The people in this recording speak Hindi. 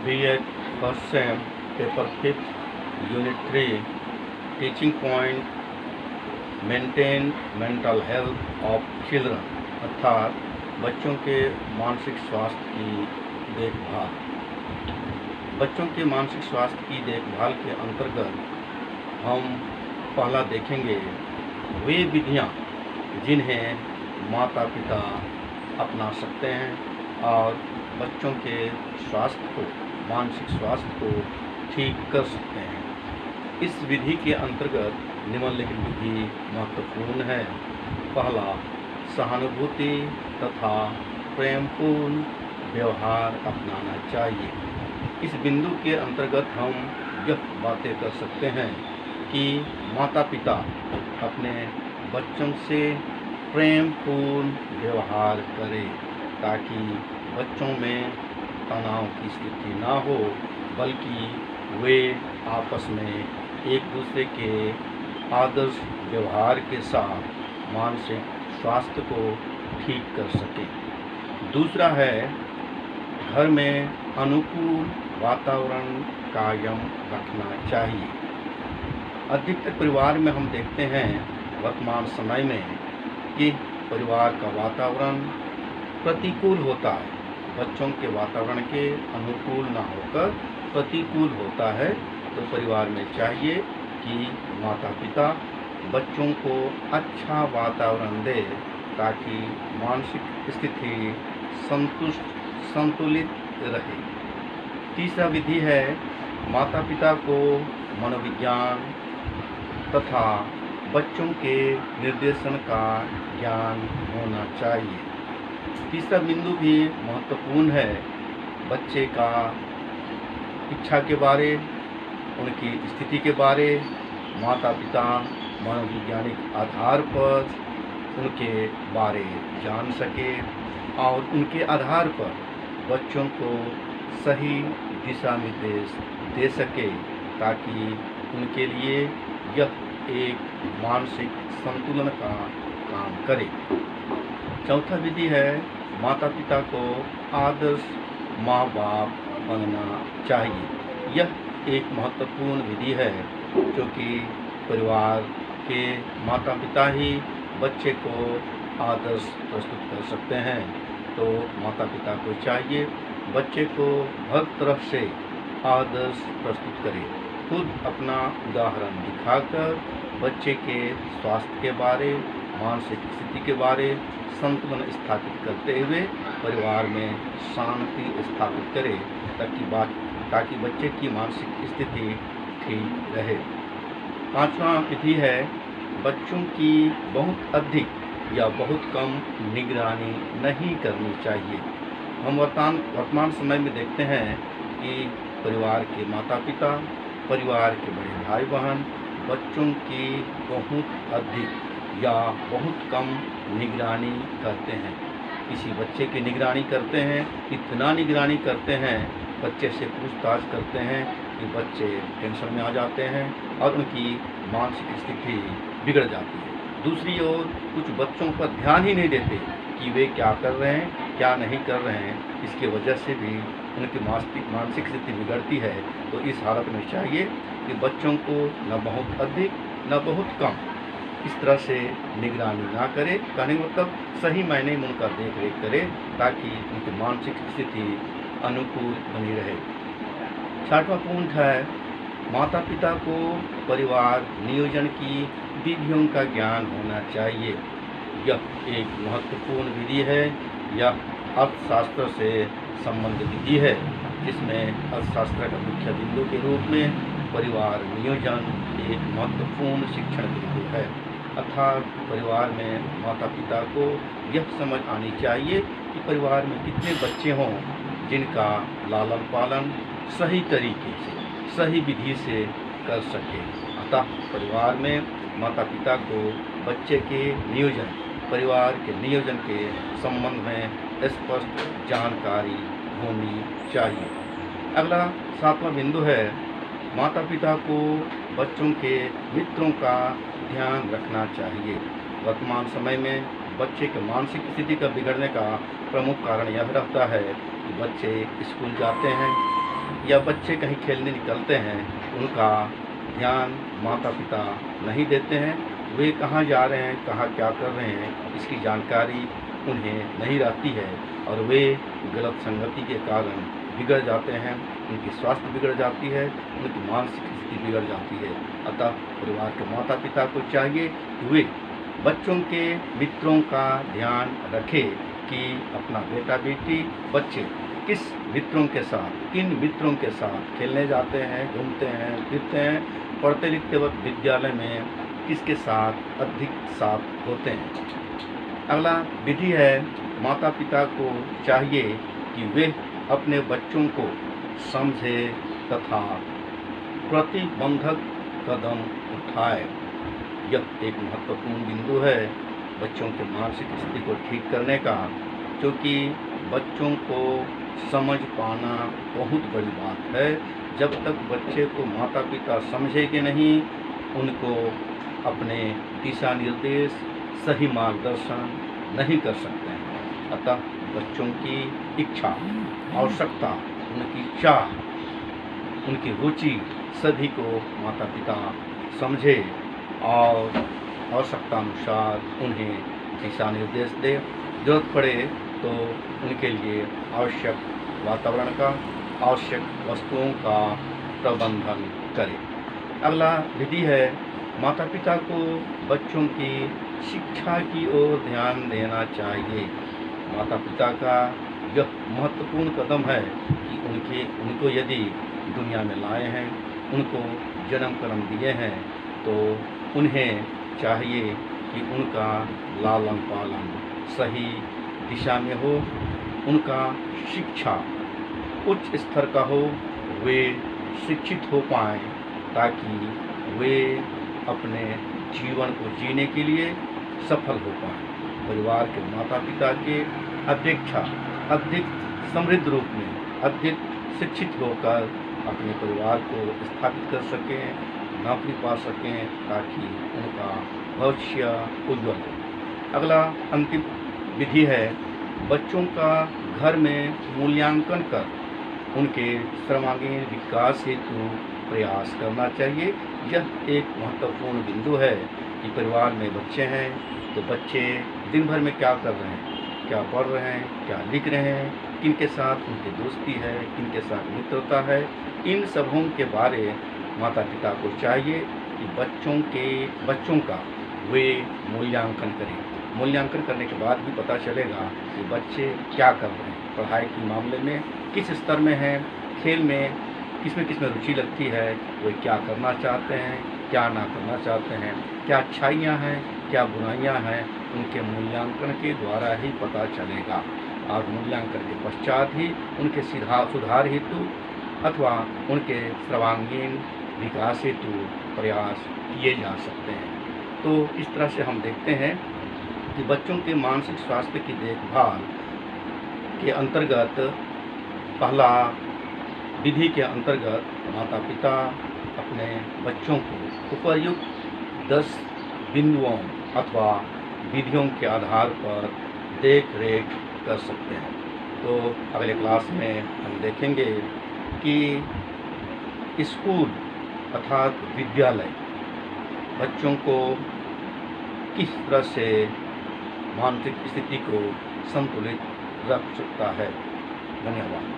B.Ed first sem paper 5 unit 3 teaching point maintain mental health of children अर्थात बच्चों के मानसिक स्वास्थ्य की देखभाल। बच्चों के मानसिक स्वास्थ्य की देखभाल के अंतर्गत हम पहला देखेंगे वे विधियां जिन्हें माता पिता अपना सकते हैं और बच्चों के स्वास्थ्य को मानसिक स्वास्थ्य को ठीक कर सकते हैं। इस विधि के अंतर्गत निम्नलिखित विधि महत्वपूर्ण है। पहला, सहानुभूति तथा प्रेमपूर्ण व्यवहार अपनाना चाहिए। इस बिंदु के अंतर्गत हम यह बातें कर सकते हैं कि माता पिता अपने बच्चों से प्रेमपूर्ण व्यवहार करें ताकि बच्चों में तनाव की स्थिति ना हो, बल्कि वे आपस में एक दूसरे के आदर्श व्यवहार के साथ मानसिक स्वास्थ्य को ठीक कर सकें। दूसरा है, घर में अनुकूल वातावरण कायम रखना चाहिए। अधिकतर परिवार में हम देखते हैं वर्तमान समय में कि परिवार का वातावरण प्रतिकूल होता है, बच्चों के वातावरण के अनुकूल ना होकर प्रतिकूल होता है। तो परिवार में चाहिए कि माता पिता बच्चों को अच्छा वातावरण दे ताकि मानसिक स्थिति संतुलित रहे। तीसरा विधि है, माता पिता को मनोविज्ञान तथा बच्चों के निर्देशन का ज्ञान होना चाहिए। तीसरा बिंदु भी महत्वपूर्ण है। बच्चे का इच्छा के बारे, उनकी स्थिति के बारे माता पिता मनोवैज्ञानिक आधार पर उनके बारे जान सके और उनके आधार पर बच्चों को सही दिशा निर्देश दे सके ताकि उनके लिए यह एक मानसिक संतुलन का काम करे। चौथा विधि है, माता पिता को आदर्श माँ बाप बनना चाहिए। यह एक महत्वपूर्ण विधि है क्योंकि परिवार के माता पिता ही बच्चे को आदर्श प्रस्तुत कर सकते हैं। तो माता पिता को चाहिए बच्चे को हर तरफ से आदर्श प्रस्तुत करें। खुद अपना उदाहरण दिखाकर बच्चे के स्वास्थ्य के बारे, मानसिक स्थिति के बारे संतुलन स्थापित करते हुए परिवार में शांति स्थापित करें ताकि बच्चे की मानसिक स्थिति ठीक रहे। पांचवा विधि है, बच्चों की बहुत अधिक या बहुत कम निगरानी नहीं करनी चाहिए। हम वर्तमान समय में देखते हैं कि परिवार के माता पिता, परिवार के बड़े भाई बहन बच्चों की बहुत अधिक या बहुत कम निगरानी करते हैं। किसी बच्चे की निगरानी करते हैं, इतना निगरानी करते हैं, बच्चे से पूछताछ करते हैं कि बच्चे टेंशन में आ जाते हैं और उनकी मानसिक स्थिति बिगड़ जाती है। दूसरी ओर कुछ बच्चों पर ध्यान ही नहीं देते कि वे क्या कर रहे हैं, क्या नहीं कर रहे हैं। इसके वजह से भी उनकी मानसिक स्थिति बिगड़ती है। तो इस हालत में चाहिए कि बच्चों को न बहुत अधिक न बहुत कम इस तरह से निगरानी ना करे, कहने का मतलब सही मायने में उनका देख रेख करे ताकि उनकी मानसिक स्थिति अनुकूल बनी रहे। छठवां पॉइंट है, माता पिता को परिवार नियोजन की विधियों का ज्ञान होना चाहिए। यह एक महत्वपूर्ण विधि है। यह अर्थशास्त्र से संबंधित विधि है जिसमें अर्थशास्त्र का मुख्य बिंदु के रूप में परिवार नियोजन एक महत्वपूर्ण शिक्षण बिंदु है। अर्थात परिवार में माता पिता को यह समझ आनी चाहिए कि परिवार में कितने बच्चे हों जिनका लालन पालन सही तरीके से, सही विधि से कर सके। अतः परिवार में माता पिता को बच्चे के नियोजन, परिवार के नियोजन के संबंध में स्पष्ट जानकारी होनी चाहिए। अगला सातवां बिंदु है, माता पिता को बच्चों के मित्रों का ध्यान रखना चाहिए। वर्तमान समय में बच्चे के मानसिक स्थिति का बिगड़ने का प्रमुख कारण यह रहता है कि बच्चे स्कूल जाते हैं, या बच्चे कहीं खेलने निकलते हैं, उनका ध्यान माता पिता नहीं देते हैं। वे कहाँ जा रहे हैं, कहाँ क्या कर रहे हैं, इसकी जानकारी उन्हें नहीं रहती है और वे गलत संगति के कारण बिगड़ जाते हैं। उनकी स्वास्थ्य बिगड़ जाती है, उनकी मानसिक स्थिति बिगड़ जाती है। अतः परिवार के माता पिता को चाहिए कि वे बच्चों के मित्रों का ध्यान रखें कि अपना बेटा बेटी बच्चे किस मित्रों के साथ, किन मित्रों के साथ खेलने जाते हैं, घूमते हैं, फिरते हैं, पढ़ते लिखते वक्त विद्यालय में किसके साथ अधिक साथ होते हैं। अगला विधि है, माता पिता को चाहिए कि वे अपने बच्चों को समझे तथा प्रतिबंधक कदम उठाए। यह एक महत्वपूर्ण बिंदु है बच्चों के मानसिक स्थिति को ठीक करने का, क्योंकि बच्चों को समझ पाना बहुत बड़ी बात है। जब तक बच्चे को माता पिता समझेंगे नहीं, उनको अपने दिशा निर्देश, सही मार्गदर्शन नहीं कर सकते हैं। अतः बच्चों की इच्छा, आवश्यकता, उनकी चाह, उनकी रुचि सभी को माता पिता समझे और आवश्यकता अनुसार उन्हें दिशा निर्देश दे। जरूरत पड़े तो उनके लिए आवश्यक वातावरण का, आवश्यक वस्तुओं का प्रबंधन करें। अगला विधि है, माता पिता को बच्चों की शिक्षा की ओर ध्यान देना चाहिए। माता पिता का यह महत्वपूर्ण कदम है कि उनको यदि दुनिया में लाए हैं, उनको जन्म कर्म दिए हैं, तो उन्हें चाहिए कि उनका लालन पालन सही दिशा में हो, उनका शिक्षा उच्च स्तर का हो, वे शिक्षित हो पाएँ ताकि वे अपने जीवन को जीने के लिए सफल हो पाएँ। परिवार के माता पिता के अपेक्षा अधिक समृद्ध रूप में, अधिक शिक्षित होकर अपने परिवार को स्थापित कर सकें, नौकरी पा सकें, ताकि उनका भविष्य उज्ज्वल हो। अगला अंतिम विधि है, बच्चों का घर में मूल्यांकन कर उनके सर्वांगीण विकास हेतु प्रयास करना चाहिए। यह एक महत्वपूर्ण बिंदु है कि परिवार में बच्चे हैं तो बच्चे दिन भर में क्या कर रहे हैं, क्या पढ़ रहे हैं, क्या लिख रहे हैं, किन के साथ उनकी दोस्ती है, किन के साथ मित्रता है, इन सबों के बारे माता पिता को चाहिए कि बच्चों का वे मूल्यांकन करें। मूल्यांकन करने के बाद भी पता चलेगा कि बच्चे क्या कर रहे हैं, पढ़ाई के मामले में किस स्तर में हैं, खेल में किसमें रुचि लगती है, वे क्या करना चाहते हैं, क्या ना करना चाहते हैं, क्या अच्छाइयाँ हैं, क्या बुराइयाँ हैं, उनके मूल्यांकन के द्वारा ही पता चलेगा। और मूल्यांकन के पश्चात ही उनके सुधार हेतु अथवा उनके सर्वांगीण विकास हेतु प्रयास किए जा सकते हैं। तो इस तरह से हम देखते हैं कि बच्चों के मानसिक स्वास्थ्य की देखभाल के अंतर्गत, पहला विधि के अंतर्गत माता पिता अपने बच्चों को उपयुक्त 10 बिंदुओं अथवा विधियों के आधार पर देख रेख कर सकते हैं। तो अगले क्लास में हम देखेंगे कि स्कूल अर्थात विद्यालय बच्चों को किस तरह से मानसिक स्थिति को संतुलित रख सकता है। धन्यवाद।